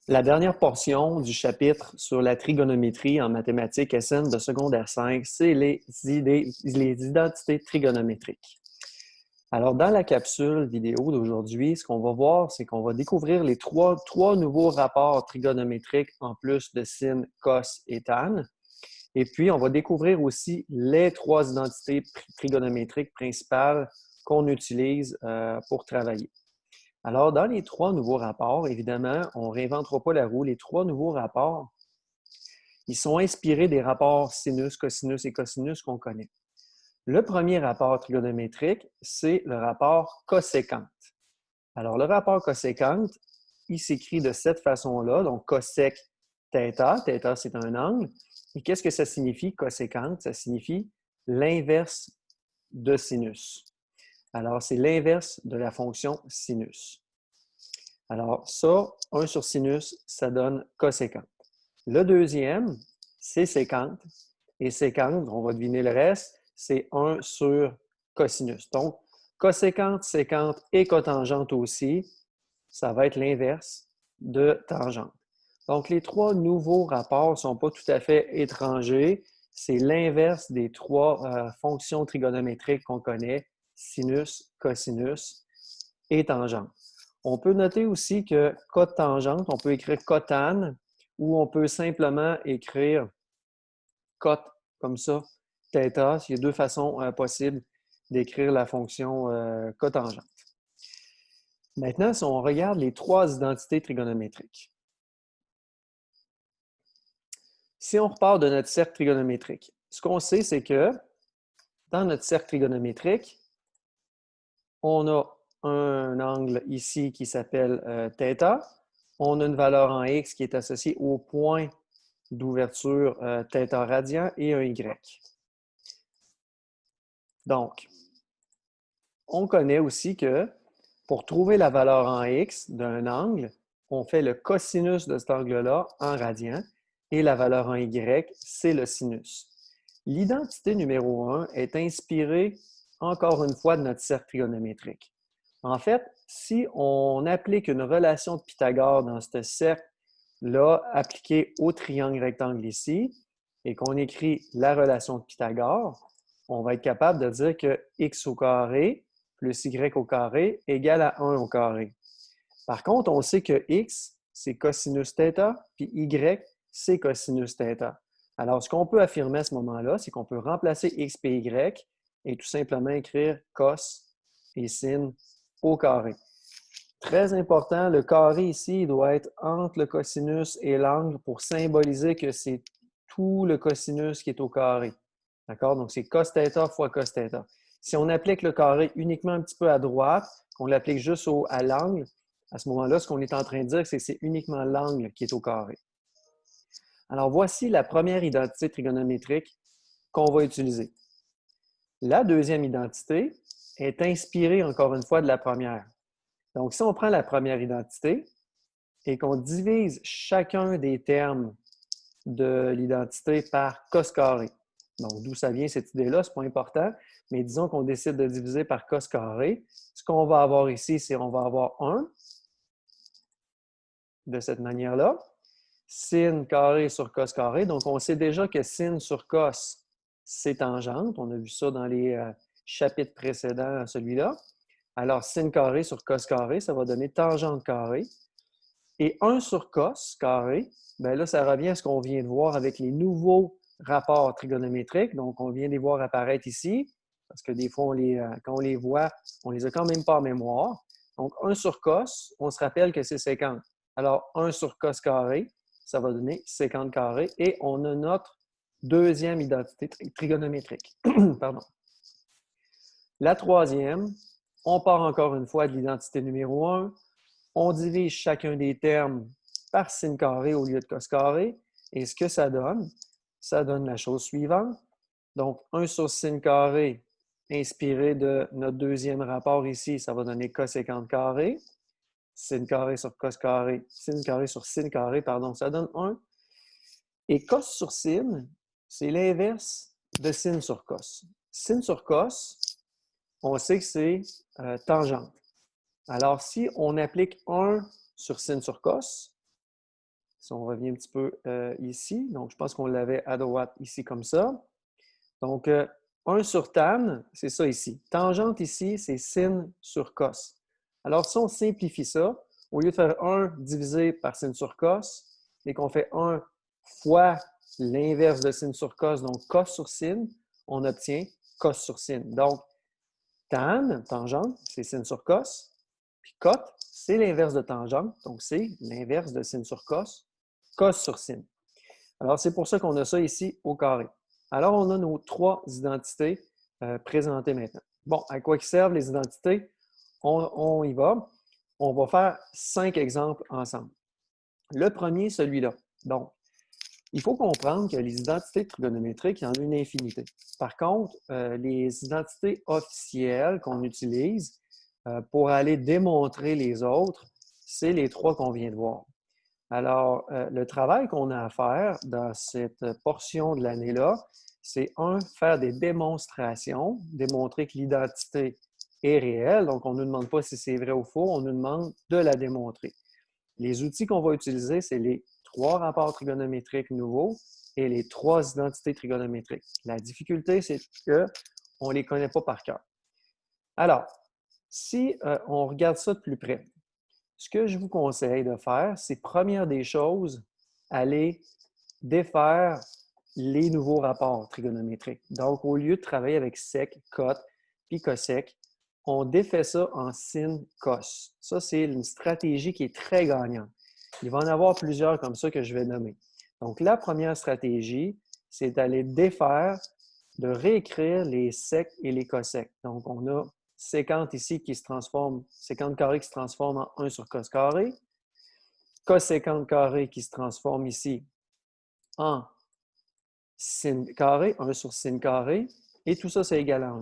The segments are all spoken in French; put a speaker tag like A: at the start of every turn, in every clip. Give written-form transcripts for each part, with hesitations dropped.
A: La dernière portion du chapitre sur la trigonométrie en mathématiques SN de secondaire 5, c'est les identités trigonométriques. Alors, dans la capsule vidéo d'aujourd'hui, ce qu'on va voir, c'est qu'on va découvrir les trois nouveaux rapports trigonométriques en plus de sin, cos et tan. Et puis, on va découvrir aussi les trois identités trigonométriques principales qu'on utilise pour travailler. Alors, dans les trois nouveaux rapports, évidemment, on ne réinventera pas la roue. Les trois nouveaux rapports, ils sont inspirés des rapports sinus, cosinus et cosinus qu'on connaît. Le premier rapport trigonométrique, c'est le rapport coséquente. Alors, le rapport coséquente, il s'écrit de cette façon-là, donc cosec θ. Θ, c'est un angle. Et qu'est-ce que ça signifie, coséquente? Ça signifie l'inverse de sinus. Alors, c'est l'inverse de la fonction sinus. Alors, ça, 1 sur sinus, ça donne coséquente. Le deuxième, c'est séquente. Et séquente, on va deviner le reste, c'est 1 sur cosinus. Donc, coséquente, séquente et cotangente aussi, ça va être l'inverse de tangente. Donc, les trois nouveaux rapports ne sont pas tout à fait étrangers. C'est l'inverse des trois fonctions trigonométriques qu'on connaît, sinus, cosinus et tangente. On peut noter aussi que cotangente, on peut écrire cotane ou on peut simplement écrire cot comme ça, θ. Il y a deux façons possibles d'écrire la fonction cotangente. Maintenant, si on regarde les trois identités trigonométriques. Si on repart de notre cercle trigonométrique, ce qu'on sait, c'est que dans notre cercle trigonométrique, on a un angle ici qui s'appelle θ. On a une valeur en x qui est associée au point d'ouverture θ radian et un y. Donc, on connaît aussi que pour trouver la valeur en x d'un angle, on fait le cosinus de cet angle-là en radian et la valeur en y, c'est le sinus. L'identité numéro 1 est inspirée encore une fois de notre cercle trigonométrique. En fait, si on applique une relation de Pythagore dans ce cercle-là appliqué au triangle rectangle ici et qu'on écrit la relation de Pythagore, on va être capable de dire que x au carré plus y au carré égale à 1 au carré. Par contre, on sait que x, c'est cosinus θ, puis y, c'est cosinus θ. Alors, ce qu'on peut affirmer à ce moment-là, c'est qu'on peut remplacer x et y et tout simplement écrire cos et sin au carré. Très important, le carré ici il doit être entre le cosinus et l'angle pour symboliser que c'est tout le cosinus qui est au carré. D'accord? Donc, c'est cos θ fois cos θ. Si on applique le carré uniquement un petit peu à droite, qu'on l'applique juste à l'angle, à ce moment-là, ce qu'on est en train de dire, c'est que c'est uniquement l'angle qui est au carré. Alors, voici la première identité trigonométrique qu'on va utiliser. La deuxième identité est inspirée, encore une fois, de la première. Donc, si on prend la première identité et qu'on divise chacun des termes de l'identité par cos carré, donc d'où ça vient cette idée-là, ce n'est pas important, mais disons qu'on décide de diviser par cos carré, ce qu'on va avoir ici, c'est qu'on va avoir 1 de cette manière-là, sin carré sur cos carré, donc on sait déjà que sin sur cos, c'est tangente, on a vu ça dans les chapitres précédents à celui-là. Alors, sin carré sur cos carré, ça va donner tangente carré. Et 1 sur cos carré, bien là, ça revient à ce qu'on vient de voir avec les nouveaux rapports trigonométriques. Donc, on vient de les voir apparaître ici, parce que des fois, quand on les voit, on ne les a quand même pas en mémoire. Donc, 1 sur cos, on se rappelle que c'est 50. Alors, 1 sur cos carré, ça va donner 50 carré. Et on a notre deuxième identité trigonométrique. Pardon. La troisième, on part encore une fois de l'identité numéro 1. On divise chacun des termes par sin carré au lieu de cos carré. Et ce que ça donne la chose suivante. Donc, 1 sur sin carré, inspiré de notre deuxième rapport ici, ça va donner coséquente carré. Sin carré sur cos carré, sin carré sur sin carré, pardon, ça donne 1. Et cos sur sin, c'est l'inverse de sin sur cos. Sin sur cos, on sait que c'est tangente. Alors, si on applique 1 sur sin sur cos, Si on revient un petit peu ici, donc je pense qu'on l'avait à droite ici comme ça. Donc, 1 sur tan, c'est ça ici. Tangente ici, c'est sin sur cos. Alors, si on simplifie ça, au lieu de faire 1 divisé par sin sur cos, et qu'on fait 1 fois l'inverse de sin sur cos, donc cos sur sin, on obtient cos sur sin. Donc, tan, tangente, c'est sin sur cos. Puis cot, c'est l'inverse de tangente, donc c'est l'inverse de sin sur cos, cos sur sin. Alors, c'est pour ça qu'on a ça ici au carré. Alors, on a nos 3 identités présentées maintenant. Bon, à quoi servent les identités? On y va. On va faire 5 exemples ensemble. Le premier, celui-là. Donc, il faut comprendre que les identités trigonométriques, il y en a une infinité. Par contre, les identités officielles qu'on utilise pour aller démontrer les autres, c'est les 3 qu'on vient de voir. Alors, le travail qu'on a à faire dans cette portion de l'année-là, c'est faire des démonstrations, démontrer que l'identité est réelle. Donc, on ne nous demande pas si c'est vrai ou faux, on nous demande de la démontrer. Les outils qu'on va utiliser, c'est les 3 rapports trigonométriques nouveaux et les 3 identités trigonométriques. La difficulté, c'est qu'on ne les connaît pas par cœur. Alors, si on regarde ça de plus près, ce que je vous conseille de faire, c'est première des choses, aller défaire les nouveaux rapports trigonométriques. Donc, au lieu de travailler avec sec, cot, puis cosec, on défait ça en sin, cos. Ça, c'est une stratégie qui est très gagnante. Il va en avoir plusieurs comme ça que je vais nommer. Donc, la première stratégie, c'est d'aller défaire, de réécrire les secs et les cosecs. Donc, on a sécante ici qui se transforme, sécante carré qui se transforme en 1 sur cos carré, cosécante carré qui se transforme ici en sin carré, 1 sur sin carré, et tout ça, c'est égal à 1.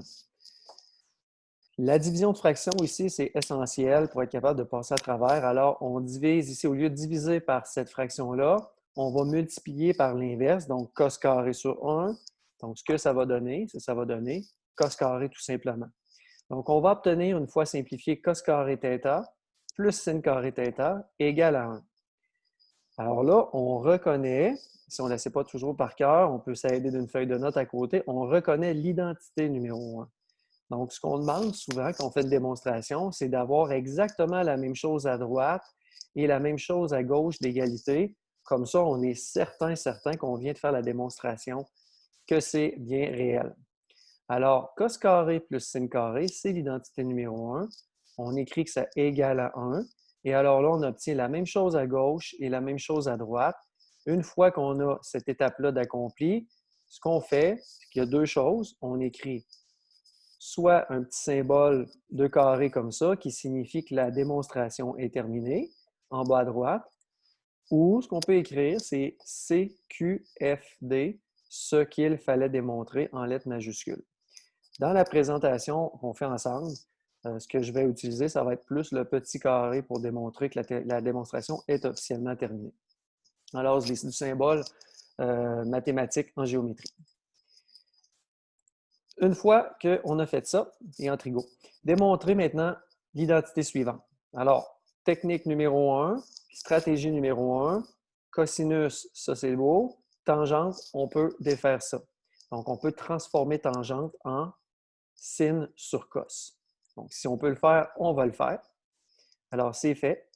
A: La division de fraction ici, c'est essentiel pour être capable de passer à travers. Alors, on divise ici, au lieu de diviser par cette fraction-là, on va multiplier par l'inverse, donc cos carré sur 1. Donc, ce que ça va donner, ça va donner cos carré tout simplement. Donc, on va obtenir, une fois simplifié, cos carré θ plus sin carré θ égale à 1. Alors là, on reconnaît, si on ne la sait pas toujours par cœur, on peut s'aider d'une feuille de notes à côté, on reconnaît l'identité numéro 1. Donc, ce qu'on demande souvent quand on fait une démonstration, c'est d'avoir exactement la même chose à droite et la même chose à gauche d'égalité. Comme ça, on est certain qu'on vient de faire la démonstration, que c'est bien réel. Alors, cos carré plus sin carré, c'est l'identité numéro 1. On écrit que ça égale à 1. Et alors là, on obtient la même chose à gauche et la même chose à droite. Une fois qu'on a cette étape-là d'accompli, ce qu'on fait, c'est qu'il y a 2 choses. On écrit soit un petit symbole de carré comme ça, qui signifie que la démonstration est terminée, en bas à droite, ou ce qu'on peut écrire, c'est CQFD, ce qu'il fallait démontrer en lettres majuscules. Dans la présentation qu'on fait ensemble, ce que je vais utiliser, ça va être plus le petit carré pour démontrer que la démonstration est officiellement terminée. Alors, c'est du symbole mathématique en géométrie. Une fois qu'on a fait ça, et en trigo, démontrer maintenant l'identité suivante. Alors, technique numéro 1, stratégie numéro 1, cosinus, ça c'est beau, tangente, on peut défaire ça. Donc, on peut transformer tangente en sin sur cos. Donc, si on peut le faire, on va le faire. Alors, c'est fait.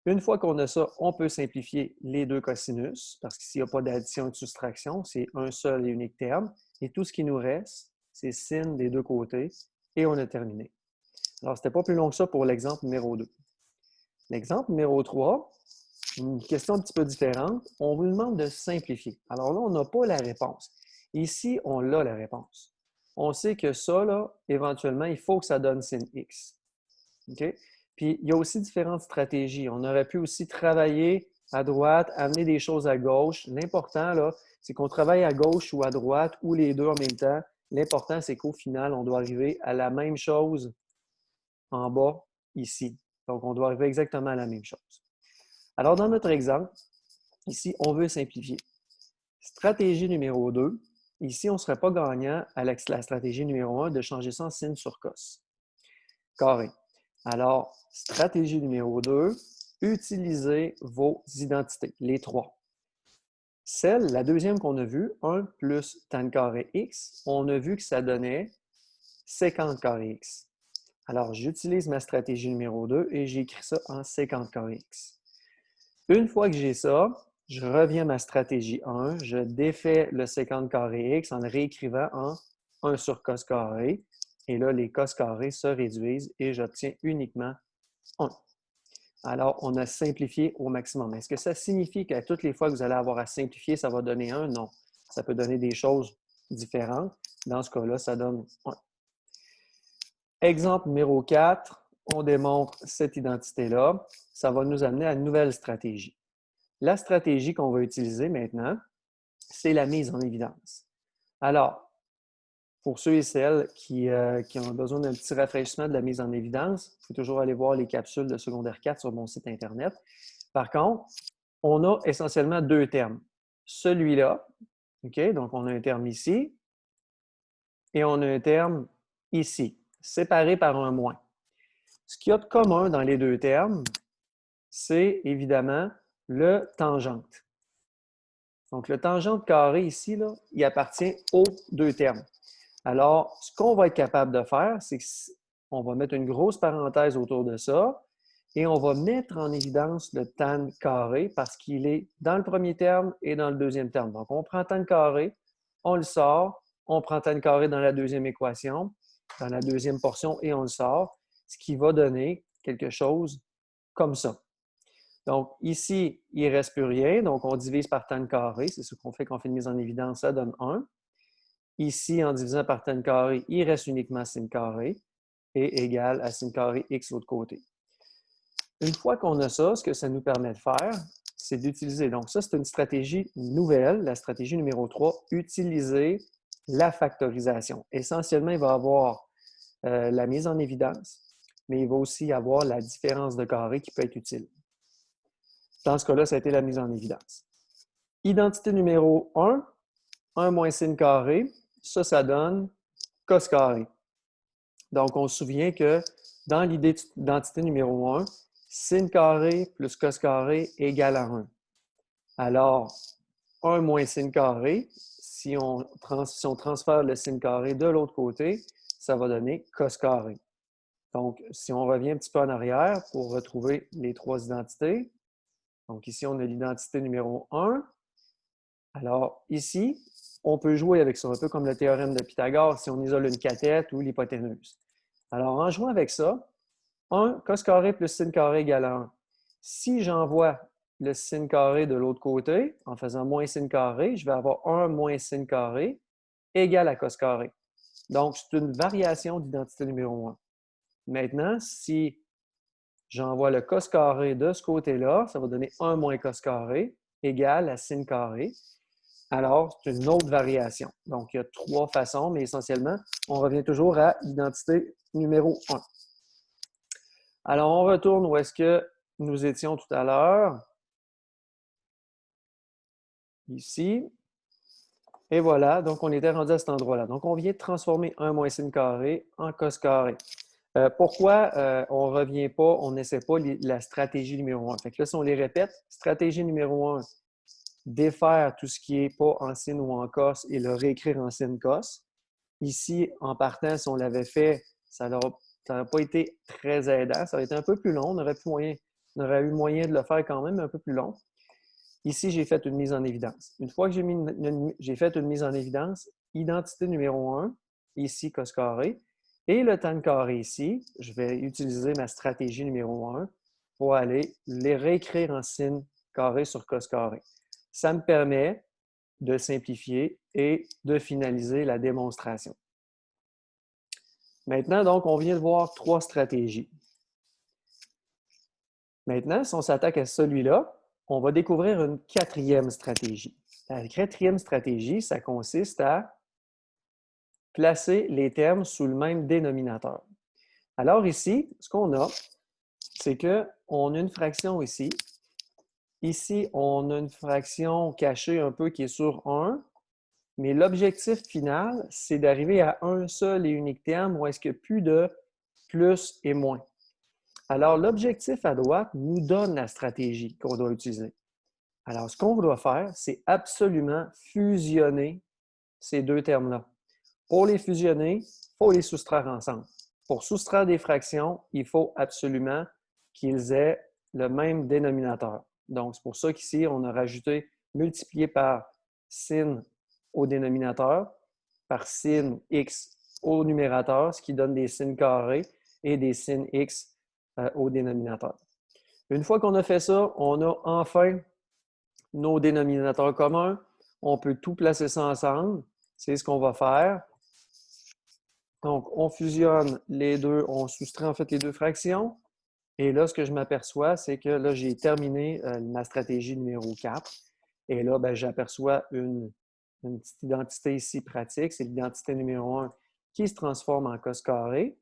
A: Une fois qu'on a ça, on peut simplifier les 2 cosinus, parce qu'ici, il n'y a pas d'addition et de soustraction, c'est un seul et unique terme. Et tout ce qui nous reste, c'est sin des 2 côtés, et on a terminé. Alors, ce n'était pas plus long que ça pour l'exemple numéro 2. L'exemple numéro 3, une question un petit peu différente. On vous demande de simplifier. Alors là, on n'a pas la réponse. Ici, on a la réponse. On sait que ça, là, éventuellement, il faut que ça donne sin x. OK? Puis, il y a aussi différentes stratégies. On aurait pu aussi travailler à droite, amener des choses à gauche. L'important, là, c'est qu'on travaille à gauche ou à droite ou les deux en même temps. L'important, c'est qu'au final, on doit arriver à la même chose en bas, ici. Donc, on doit arriver exactement à la même chose. Alors, dans notre exemple, ici, on veut simplifier. Stratégie numéro 2. Ici, on ne serait pas gagnant à la stratégie numéro 1 de changer ça en sin sur cos. Carré. Alors, stratégie numéro 2, utilisez vos identités, les trois. La deuxième qu'on a vue, 1 plus tan carré x, on a vu que ça donnait sécante carré x. Alors, j'utilise ma stratégie numéro 2 et j'écris ça en sécante carré x. Une fois que j'ai ça, je reviens à ma stratégie 1, je défais le sécante carré x en le réécrivant en 1 sur cos carré. Et là, les cos carrés se réduisent et j'obtiens uniquement 1. Alors, on a simplifié au maximum. Est-ce que ça signifie qu'à toutes les fois que vous allez avoir à simplifier, ça va donner 1? Non. Ça peut donner des choses différentes. Dans ce cas-là, ça donne 1. Exemple numéro 4, on démontre cette identité-là. Ça va nous amener à une nouvelle stratégie. La stratégie qu'on va utiliser maintenant, c'est la mise en évidence. Alors, pour ceux et celles qui ont besoin d'un petit rafraîchissement de la mise en évidence, il faut toujours aller voir les capsules de secondaire 4 sur mon site Internet. Par contre, on a essentiellement deux termes. Celui-là, OK, donc on a un terme ici, et on a un terme ici, séparé par un moins. Ce qu'il y a de commun dans les deux termes, c'est évidemment le tangente. Donc, le tangente carré ici, là, il appartient aux deux termes. Alors, ce qu'on va être capable de faire, c'est qu'on va mettre une grosse parenthèse autour de ça et on va mettre en évidence le tan carré parce qu'il est dans le premier terme et dans le deuxième terme. Donc, on prend tan carré, on le sort, on prend tan carré dans la deuxième équation, dans la deuxième portion et on le sort, ce qui va donner quelque chose comme ça. Donc, ici, il ne reste plus rien, donc on divise par tan carré, c'est ce qu'on fait quand on fait une mise en évidence, ça donne 1. Ici, en divisant par tan carré, il reste uniquement sin carré et égal à sin carré x de l'autre côté. Une fois qu'on a ça, ce que ça nous permet de faire, c'est d'utiliser. Donc, ça, c'est une stratégie nouvelle, la stratégie numéro 3, utiliser la factorisation. Essentiellement, il va y avoir la mise en évidence, mais il va aussi y avoir la différence de carré qui peut être utile. Dans ce cas-là, ça a été la mise en évidence. Identité numéro 1, 1 moins sin carré, ça donne cos carré. Donc, on se souvient que dans l'identité numéro 1, sin carré plus cos carré égale à 1. Alors, 1 moins sin carré, si on transfère le sin carré de l'autre côté, ça va donner cos carré. Donc, si on revient un petit peu en arrière pour retrouver les trois identités, donc ici, on a l'identité numéro 1. Alors, ici, on peut jouer avec ça, un peu comme le théorème de Pythagore si on isole une cathète ou l'hypoténuse. Alors, en jouant avec ça, 1 cos carré plus sin carré égale à 1. Si j'envoie le sin carré de l'autre côté, en faisant moins sin carré, je vais avoir 1 moins sin carré égale à cos carré. Donc, c'est une variation d'identité numéro 1. Maintenant, si j'envoie le cos carré de ce côté-là, ça va donner 1 moins cos carré égale à sin carré. Alors, c'est une autre variation. Donc, il y a trois façons, mais essentiellement, on revient toujours à l'identité numéro 1. Alors, on retourne où est-ce que nous étions tout à l'heure. Ici. Et voilà, donc on était rendu à cet endroit-là. Donc, on vient de transformer 1 moins sin carré en cos carré. Pourquoi on ne revient pas, on n'essaie pas la stratégie numéro 1? Fait que là, si on les répète, stratégie numéro 1, défaire tout ce qui n'est pas en sin ou en cos et le réécrire en sin cos. Ici, en partant, si on l'avait fait, ça n'aurait pas été très aidant. Ça aurait été un peu plus long. On aurait eu moyen de le faire quand même, mais un peu plus long. Ici, j'ai fait une mise en évidence. Une fois que j'ai fait une mise en évidence, identité numéro 1, ici, cos carré, et le tan carré ici, je vais utiliser ma stratégie numéro 1 pour aller les réécrire en sin carré sur cos carré. Ça me permet de simplifier et de finaliser la démonstration. Maintenant, donc, on vient de voir trois stratégies. Maintenant, si on s'attaque à celui-là, on va découvrir une quatrième stratégie. La quatrième stratégie, ça consiste à placer les termes sous le même dénominateur. Alors ici, ce qu'on a, c'est qu'on a une fraction ici. Ici, on a une fraction cachée un peu qui est sur 1, mais l'objectif final, c'est d'arriver à un seul et unique terme où est-ce qu'il n'y a plus de plus et moins. Alors, l'objectif à droite nous donne la stratégie qu'on doit utiliser. Alors, ce qu'on doit faire, c'est absolument fusionner ces deux termes-là. Pour les fusionner, il faut les soustraire ensemble. Pour soustraire des fractions, il faut absolument qu'ils aient le même dénominateur. Donc, c'est pour ça qu'ici, on a rajouté multiplié par sin au dénominateur, par sin x au numérateur, ce qui donne des sin carrés et des sin x au dénominateur. Une fois qu'on a fait ça, on a enfin nos dénominateurs communs. On peut tout placer ça ensemble. C'est ce qu'on va faire. Donc, on fusionne les deux, on soustrait en fait les deux fractions. Et là, ce que je m'aperçois, c'est que là, j'ai terminé ma stratégie numéro 4. Et là, ben, j'aperçois une petite identité ici pratique. C'est l'identité numéro 1 qui se transforme en cos carré.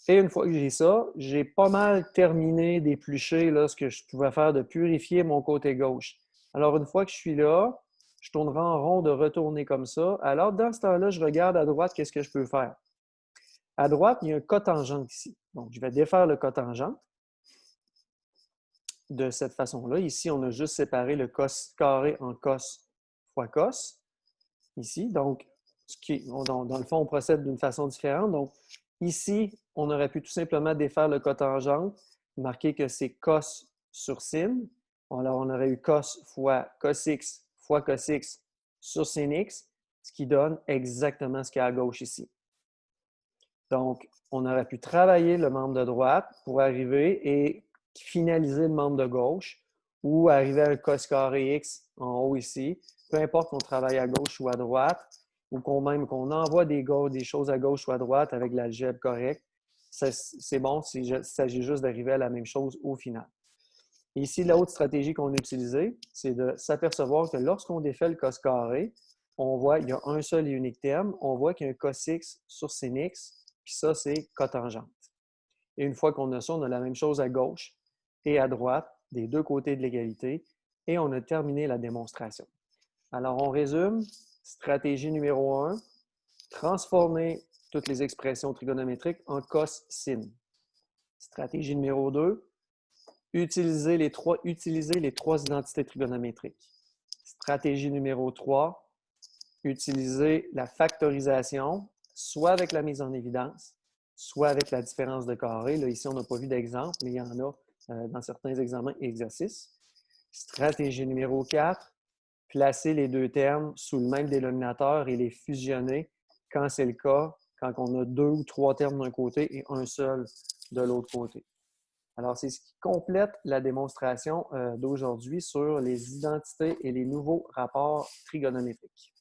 A: Et une fois que j'ai ça, j'ai pas mal terminé d'éplucher ce que je pouvais faire, de purifier mon côté gauche. Alors, une fois que je suis là, je tournerai en rond de retourner comme ça. Alors, dans ce temps-là, je regarde à droite qu'est-ce que je peux faire. À droite, il y a un cotangente ici. Donc, je vais défaire le cotangente de cette façon-là. Ici, on a juste séparé le cos carré en cos fois cos. Ici, donc, dans le fond, on procède d'une façon différente. Donc, ici, on aurait pu tout simplement défaire le cotangente, marquer que c'est cos sur sin. Alors, on aurait eu cos fois cos x fois cos x sur sin x, ce qui donne exactement ce qu'il y a à gauche ici. Donc, on aurait pu travailler le membre de droite pour arriver et finaliser le membre de gauche ou arriver à un cos carré x en haut ici. Peu importe qu'on travaille à gauche ou à droite ou qu'on envoie des choses à gauche ou à droite avec l'algèbre correcte, c'est bon s'il s'agit juste d'arriver à la même chose au final. Et ici, l'autre stratégie qu'on a utilisée, c'est de s'apercevoir que lorsqu'on défait le cos carré, on voit qu'il y a un seul et unique terme. On voit qu'il y a un cos x sur sin x, puis ça, c'est cotangente. Et une fois qu'on a ça, on a la même chose à gauche et à droite, des deux côtés de l'égalité, et on a terminé la démonstration. Alors, on résume. Stratégie numéro 1, transformer toutes les expressions trigonométriques en cos sin. Stratégie numéro 2, utiliser les trois identités trigonométriques. Stratégie numéro 3, utiliser la factorisation, soit avec la mise en évidence, soit avec la différence de carré. Là, ici, on n'a pas vu d'exemple, mais il y en a dans certains examens et exercices. Stratégie numéro 4, placer les deux termes sous le même dénominateur et les fusionner quand c'est le cas, quand on a deux ou trois termes d'un côté et un seul de l'autre côté. Alors, c'est ce qui complète la démonstration d'aujourd'hui sur les identités et les nouveaux rapports trigonométriques.